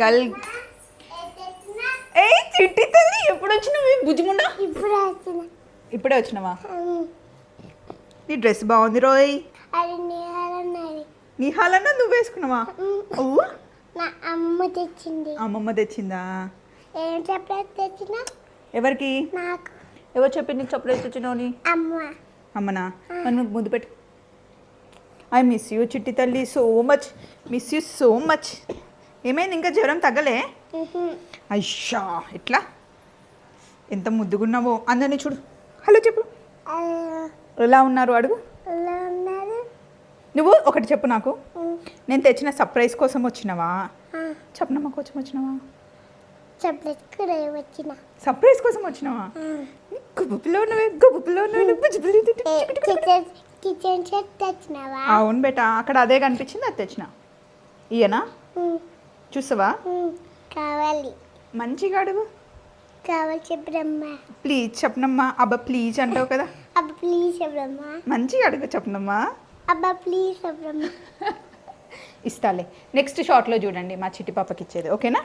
గల్ ఏ చిట్టి తల్లి ఎప్పుడు వచ్చినావు బుజ్జిముండా? ఇప్పుడే వచ్చినావా? నీ డ్రెస్ బాగుంది రోయ్. నిహాలన్నా నువ్వు వేసుకున్నావా? అమ్మమ్మ తెచ్చిందా? ఎవరికి? ఎవరు చెప్పి నీకు సర్ప్రైజ్ తెచ్చినావు? అమ్మనా? నన్ను ముద్దు పెట్టు. ఐ మిస్ యూ చిట్టి తల్లి, so much, miss you so much. ఏమైంది, ఇంకా జ్వరం తగ్గలే? అయ్యా ఎట్లా ఎంత ముద్దుగున్నావో. అందరినీ చూడు, హలో చెప్పు. ఎలా ఉన్నారు అడుగు. నువ్వు ఒకటి చెప్పు నాకు, నేను తెచ్చిన సర్ప్రైజ్ కోసం వచ్చినావా? చెప్పనమ్మా కోసం వచ్చినావా? సర్ప్రైజ్ కోసం వచ్చినావా? గుబులో అవును బేటా, అక్కడ అదే కనిపించింది, అది తెచ్చిన. ఇయనా చూసావా? కావాలి. మంచిగా అడుగు. కావాలి చెప్పమ్మా. ప్లీజ్ చెప్పనమ్మా. అబ్బా ప్లీజ్ అంటావు కదా. అబ్బా ప్లీజ్ చెప్పమ్మా. మంచిగా అడుగు చెప్పనమ్మా. అబ్బా ప్లీజ్ చెప్పమ్మా. ఇస్తాలే. నెక్స్ట్ షార్ట్లో చూడండి మా చిట్టి పాపకి ఇచ్చేది, ఓకేనా?